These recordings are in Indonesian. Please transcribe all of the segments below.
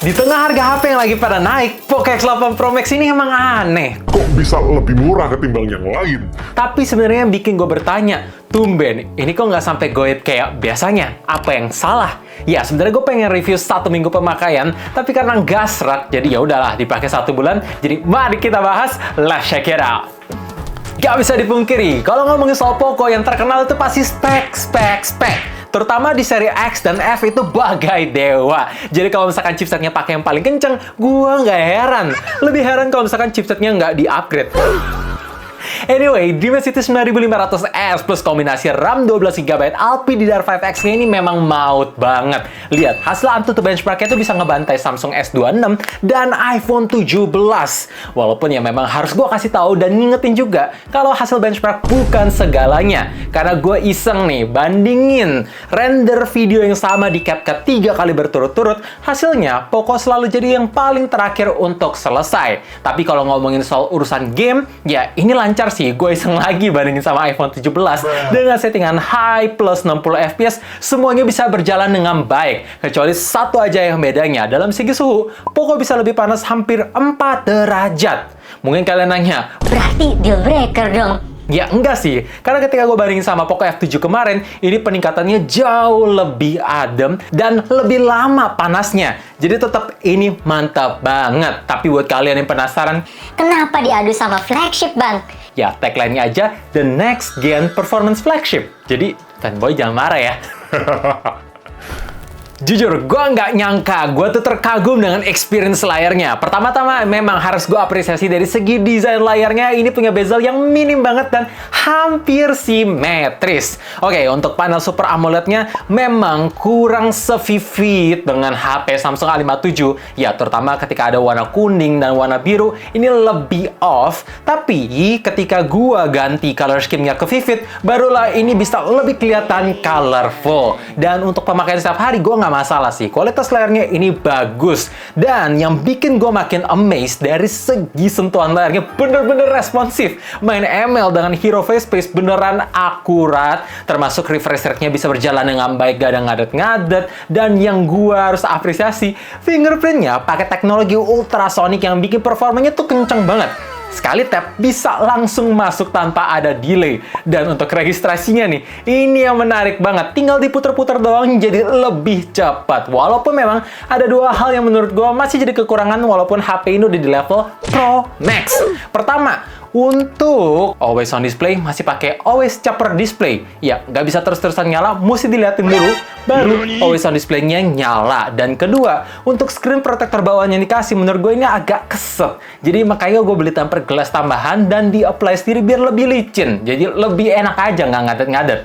Di tengah harga HP yang lagi pada naik, Poco X8 Pro Max ini emang aneh. Kok bisa lebih murah ketimbang yang lain? Tapi sebenarnya yang bikin gue bertanya, tumben, ini kok nggak sampai goib kayak biasanya? Apa yang salah? Ya, sebenarnya gue pengen review 1 minggu pemakaian, tapi karena nggak seret, jadi ya udahlah dipakai 1 bulan. Jadi mari kita bahas, let's check it out. Gak bisa dipungkiri, kalau ngomongin soal Poco yang terkenal itu pasti spek. Terutama di seri X dan F itu bagai dewa. Jadi kalau misalkan chipsetnya pakai yang paling kenceng, gua nggak heran. Lebih heran kalau misalkan chipsetnya nggak di-upgrade. Anyway, Dimensity 9500S plus kombinasi RAM 12GB LPDDR5X ini memang maut banget. Lihat, hasil AnTuTu benchmarknya itu bisa ngebantai Samsung S26 dan iPhone 17. Walaupun ya memang harus gue kasih tahu dan ngingetin juga kalau hasil benchmark bukan segalanya. Karena gue iseng nih, bandingin render video yang sama di CapCut 3 kali berturut-turut, hasilnya Poco selalu jadi yang paling terakhir untuk selesai. Tapi kalau ngomongin soal urusan game, ya ini lancar sih. Gue iseng lagi bandingin sama iPhone 17 dengan settingan high plus 60 fps, semuanya bisa berjalan dengan baik. Kecuali satu aja yang bedanya, dalam segi suhu, Poco bisa lebih panas hampir 4 derajat. Mungkin kalian nanya, berarti deal breaker dong. ya enggak sih, karena ketika gue bandingin sama Poco F7 kemarin, ini peningkatannya jauh lebih adem dan lebih lama panasnya. Jadi tetap ini mantap banget. Tapi buat kalian yang penasaran, Kenapa diadu sama flagship, Bang? ya tagline-nya aja, The Next Gen Performance Flagship. Jadi, fanboy jangan marah ya. Jujur, gue nggak nyangka, gue tuh terkagum dengan experience layarnya. Pertama-tama, memang harus gue apresiasi dari segi desain layarnya. Ini punya bezel yang minim banget dan hampir simetris. Oke, untuk panel Super AMOLED-nya memang kurang se-vivid dengan HP Samsung A57. Ya, terutama ketika ada warna kuning dan warna biru, ini lebih off. Tapi, ketika gue ganti color scheme-nya ke vivid, barulah ini bisa lebih kelihatan colorful. Dan untuk pemakaian setiap hari, gue nggak masalah sih. Kualitas layarnya ini bagus. Dan yang bikin gue makin amazed dari segi sentuhan layarnya bener-bener responsif. Main ML dengan Hero Face Space beneran akurat. Termasuk refresh rate-nya bisa berjalan dengan baik, gak ada ngadet-ngadet. Dan yang gue harus apresiasi, fingerprint-nya pakai teknologi ultrasonic yang bikin performanya tuh kenceng banget. Sekali tap, bisa langsung masuk tanpa ada delay. Dan untuk registrasinya nih, ini yang menarik banget. Tinggal diputer-puter doang jadi lebih cepat. Walaupun memang ada dua hal yang menurut gue masih jadi kekurangan walaupun HP ini udah di level Pro Max. Pertama, untuk always on display masih pakai always chopper display. Ya, nggak bisa terus-terusan nyala, mesti diliatin dulu, baru always on display-nya nyala. Dan kedua, untuk screen protector bawahnya yang dikasih, menurut gue ini agak keset. Jadi makanya gue beli tempered glass tambahan dan di-apply sendiri biar lebih licin. Jadi lebih enak aja, nggak ngadet-ngadet.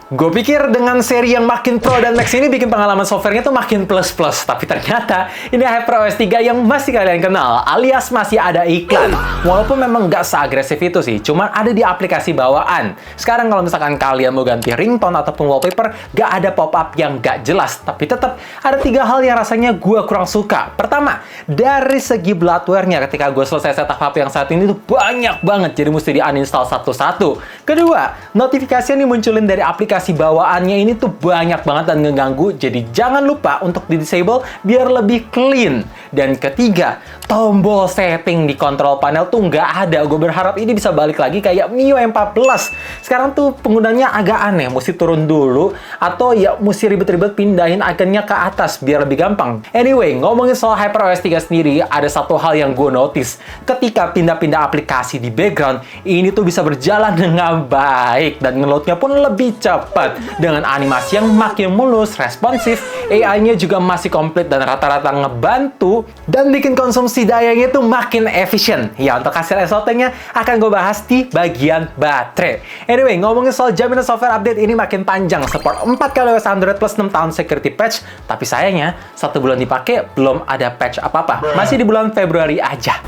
Gue pikir dengan seri yang makin Pro dan Max ini bikin pengalaman software-nya tuh makin plus-plus. Tapi ternyata ini HyperOS 3 yang masih kalian kenal, alias masih ada iklan. Walaupun memang nggak seagresif itu sih, cuman ada di aplikasi bawaan. Sekarang kalau misalkan kalian mau ganti ringtone ataupun wallpaper, nggak ada pop-up yang nggak jelas. Tapi tetap ada 3 hal yang rasanya gue kurang suka. Pertama, dari segi bloatware-nya ketika gue selesai setup HP yang saat ini tuh banyak banget, jadi mesti di-uninstall satu-satu. Kedua, notifikasi yang dimunculin dari aplikasi bawaannya ini tuh banyak banget dan ngeganggu, jadi jangan lupa untuk di-disable biar lebih clean. Dan ketiga, tombol setting di kontrol panel tuh nggak ada. Gue berharap ini bisa balik lagi kayak MIUI 14. Sekarang tuh penggunanya agak aneh, mesti turun dulu atau ya mesti ribet-ribet pindahin ikonnya ke atas biar lebih gampang. Anyway, ngomongin soal HyperOS 3 sendiri, ada satu hal yang gue notice. Ketika pindah-pindah aplikasi di background, ini tuh bisa berjalan dengan baik dan ngeloadnya pun lebih cepat. Dengan animasi yang makin mulus, responsif, AI-nya juga masih komplit dan rata-rata ngebantu dan bikin konsumsi dayanya itu makin efisien. Ya, untuk hasil SOT-nya akan gue bahas di bagian baterai. Anyway, ngomongin soal jaminan software update ini makin panjang. Support 4 kali OS Android plus 6 tahun security patch. Tapi sayangnya, 1 bulan dipakai belum ada patch apa-apa. Masih di bulan Februari aja.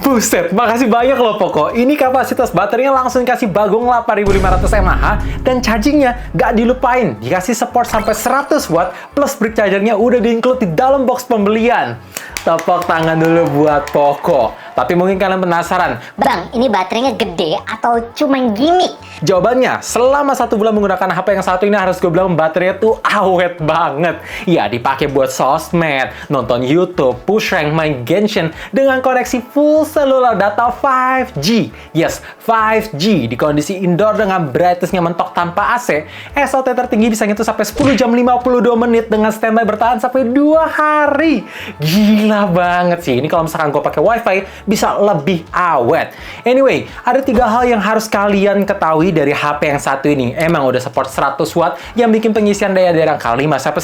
Buset, makasih banyak loh Poco. Ini kapasitas baterainya langsung dikasih bagong 8500 mAh dan chargingnya gak dilupain. Dikasih support sampai 100 watt plus brick chargernya udah di-include di dalam box pembelian. Tepuk tangan dulu buat Poco. Tapi mungkin kalian penasaran, Bang, ini baterainya gede atau cuman gimmick? jawabannya, selama 1 bulan menggunakan HP yang satu ini harus gue bilang baterainya tuh awet banget. Ya, dipakai buat sosmed, nonton YouTube, push rank, main Genshin dengan koneksi full seluler data 5G. Yes, 5G di kondisi indoor dengan brightness-nya mentok tanpa AC. SOT tertinggi bisa nyentuh sampai 10 jam 52 menit dengan standby bertahan sampai 2 hari. Gila banget sih. Ini kalau misalkan gue pakai WiFi bisa lebih awet. Anyway, ada 3 hal yang harus kalian ketahui dari HP yang satu ini. Emang udah support 100 watt yang bikin pengisian daya dari angka 5 sampai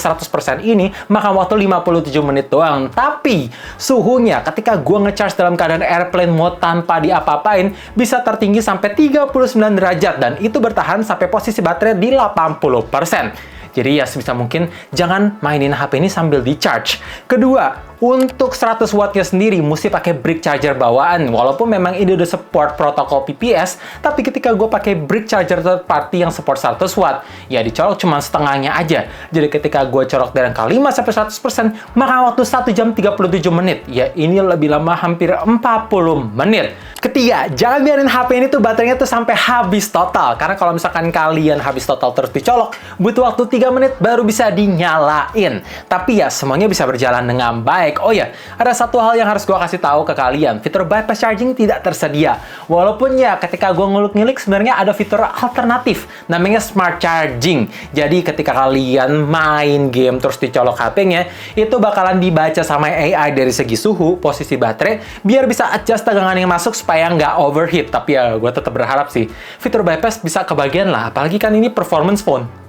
100% ini makan waktu 57 menit doang. Tapi suhunya ketika gua ngecharge dalam keadaan airplane mode tanpa diapa-apain bisa tertinggi sampai 39 derajat dan itu bertahan sampai posisi baterai di 80%. Jadi ya sebisa mungkin jangan mainin HP ini sambil di-charge. Kedua, untuk 100 wattnya sendiri mesti pakai brick charger bawaan. Walaupun memang ini udah support protokol PPS, tapi ketika gue pakai brick charger third party yang support 100 watt, ya dicolok cuma setengahnya aja. Jadi ketika gue colok dari angka 5-100%, makan waktu 1 jam 37 menit. Ya ini lebih lama hampir 40 menit. Ketiga, jangan biarin HP ini tuh baterainya tuh sampai habis total. Karena kalau misalkan kalian habis total terus dicolok, butuh waktu 3 menit baru bisa dinyalain. Tapi ya semuanya bisa berjalan dengan baik. Oh ya, ada satu hal yang harus gue kasih tahu ke kalian. Fitur bypass charging tidak tersedia. Walaupun ya ketika gue nguluk-ngilik sebenarnya ada fitur alternatif. Namanya smart charging. Jadi ketika kalian main game terus dicolok HP-nya, itu bakalan dibaca sama AI dari segi suhu, posisi baterai, biar bisa adjust tegangan yang masuk supaya nggak overheat. Tapi ya gue tetap berharap sih fitur bypass bisa kebagian lah. Apalagi kan ini performance phone.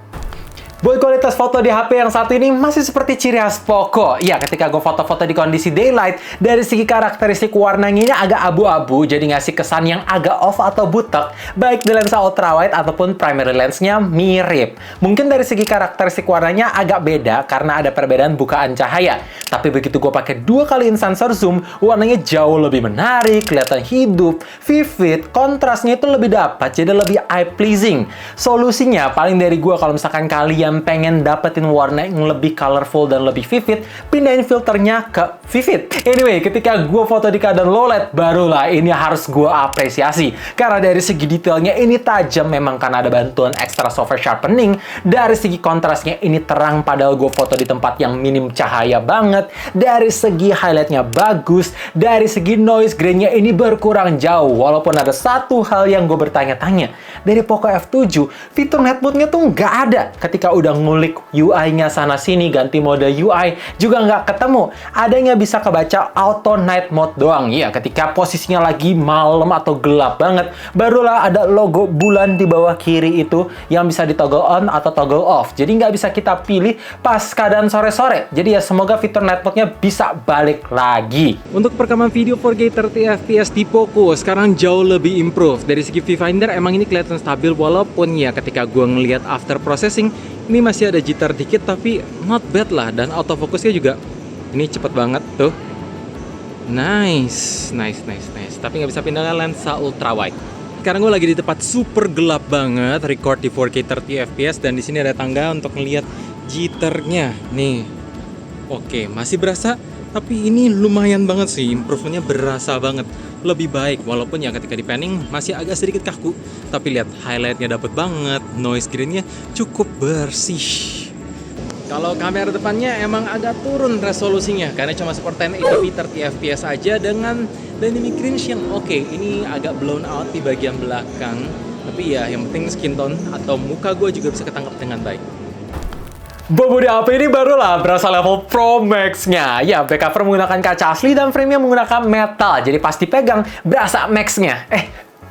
Buat kualitas foto di HP yang satu ini masih seperti ciri khas Poco. Ya, ketika gue foto-foto di kondisi daylight, dari segi karakteristik warnanya ini agak abu-abu, jadi ngasih kesan yang agak off atau butek, baik di lensa ultrawide ataupun primary lensnya mirip. Mungkin dari segi karakteristik warnanya agak beda karena ada perbedaan bukaan cahaya. Tapi begitu gue pakai 2 kali sensor zoom, warnanya jauh lebih menarik, kelihatan hidup, vivid, kontrasnya itu lebih dapat, jadi lebih eye pleasing. Solusinya paling dari gue kalau misalkan kalian pengen dapetin warna yang lebih colorful dan lebih vivid, pindahin filternya ke vivid. Anyway, ketika gue foto di keadaan low light, barulah ini harus gue apresiasi. Karena dari segi detailnya ini tajam memang karena ada bantuan extra software sharpening. Dari segi kontrasnya ini terang padahal gue foto di tempat yang minim cahaya banget. Dari segi highlightnya bagus. Dari segi noise grain-nya ini berkurang jauh. Walaupun ada satu hal yang gue bertanya-tanya. Dari Poco F7, fitur night mode-nya tuh nggak ada. Ketika udah ngulik UI-nya sana-sini, ganti mode UI, juga nggak ketemu. Adanya bisa kebaca auto night mode doang. Ya, ketika posisinya lagi malam atau gelap banget, barulah ada logo bulan di bawah kiri itu yang bisa di toggle on atau toggle off. Jadi nggak bisa kita pilih pas keadaan sore-sore. Jadi ya semoga fitur night mode-nya bisa balik lagi. Untuk perekaman video 4K 30 fps di Poco sekarang jauh lebih improve. Dari segi viewfinder emang ini kelihatan stabil, walaupun ya ketika gue ngelihat after processing ini masih ada jitter dikit, tapi not bad lah. Dan autofocusnya juga ini cepet banget tuh. Nice. Tapi nggak bisa pindah lensa ultrawide. Sekarang gue lagi di tempat super gelap banget, record di 4K 30 fps, dan di sini ada tangga untuk ngelihat jitternya. Nih, oke, masih berasa, tapi ini lumayan banget sih, improvementnya berasa banget. Lebih baik, walaupun ya ketika di panning masih agak sedikit kaku, tapi lihat highlightnya dapet banget, noise grain-nya cukup bersih. Kalau kamera depannya emang agak turun resolusinya karena cuma support 1080p 30 fps aja dengan dynamic range yang oke. Ini agak blown out di bagian belakang, tapi ya yang penting skin tone atau muka gue juga bisa ketangkap dengan baik. Bobo di HP ini barulah berasa level Pro Max-nya. Ya, back cover menggunakan kaca asli dan frame-nya menggunakan metal. Jadi pas dipegang, berasa Max-nya.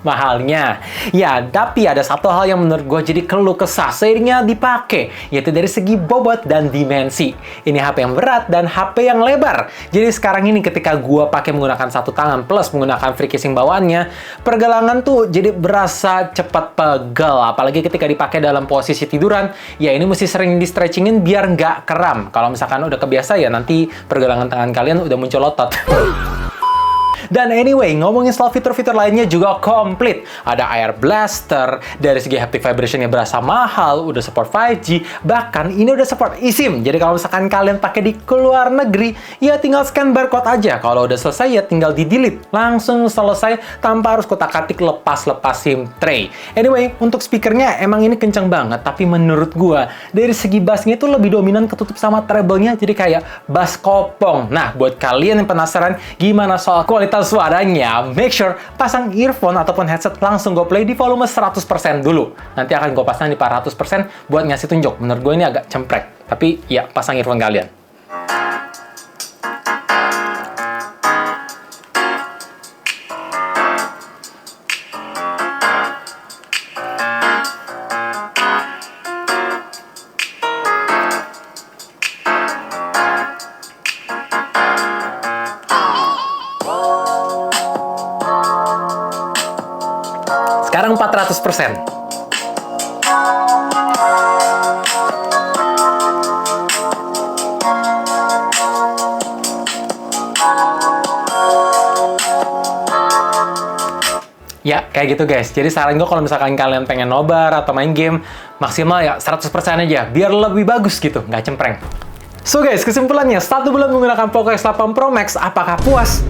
Mahalnya. Ya, tapi ada satu hal yang menurut gue jadi keluh kesah seiringnya dipakai, yaitu dari segi bobot dan dimensi. Ini HP yang berat dan HP yang lebar. Jadi sekarang ini ketika gue pakai menggunakan satu tangan plus menggunakan free casing bawaannya, pergelangan tuh jadi berasa cepat pegel. Apalagi ketika dipakai dalam posisi tiduran, ya ini mesti sering di-stretchingin biar nggak kram. Kalau misalkan udah kebiasa ya nanti pergelangan tangan kalian udah muncul otot. Dan anyway, ngomongin soal fitur-fitur lainnya juga komplit. Ada Air Blaster, dari segi haptic vibration-nya berasa mahal, udah support 5G, bahkan ini udah support eSIM. Jadi kalau misalkan kalian pakai di keluar negeri, ya tinggal scan barcode aja. Kalau udah selesai ya tinggal di-delete. Langsung selesai tanpa harus kotak-katik lepas-lepas SIM tray. Anyway, untuk speakernya emang ini kenceng banget, tapi menurut gua dari segi bassnya itu lebih dominan ketutup sama treble-nya, jadi kayak bass kopong. Nah, buat kalian yang penasaran gimana soal kualitas suaranya, make sure pasang earphone ataupun headset langsung go play di volume 100% dulu. Nanti akan gue pasang di 400% buat ngasih tunjuk. Menurut gue ini agak cemprek, tapi ya pasang earphone kalian. Sekarang 400%. Ya, kayak gitu guys. Jadi saran gue kalau misalkan kalian pengen nobar atau main game, maksimal ya 100% aja, biar lebih bagus gitu, nggak cempreng. So guys, kesimpulannya, 1 bulan menggunakan Poco X8 Pro Max, apakah puas?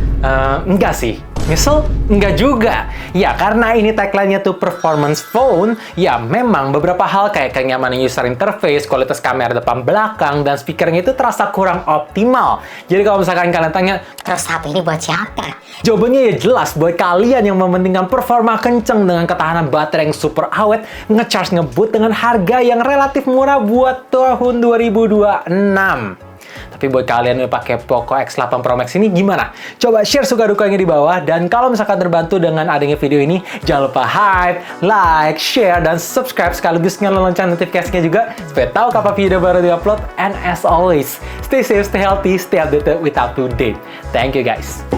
Enggak sih. Nyesel? Enggak juga. Ya, karena ini tagline-nya tuh performance phone, ya memang beberapa hal kayak kenyamanan user interface, kualitas kamera depan belakang, dan speakernya itu terasa kurang optimal. Jadi kalau misalkan kalian tanya, Terus satu ini buat siapa? jawabannya ya jelas buat kalian yang mementingkan performa kenceng dengan ketahanan baterai yang super awet, ngecharge ngebut dengan harga yang relatif murah buat tahun 2026. Tapi buat kalian yang pakai Poco X8 Pro Max ini gimana? Coba share suka dukanya di bawah, dan kalau misalkan terbantu dengan adanya video ini, jangan lupa hype, like, share, dan subscribe sekaligus nyalain lonceng notifikasinya juga supaya tahu kapan video baru diupload. And as always, stay safe, stay healthy, stay updated with up to date. Thank you guys.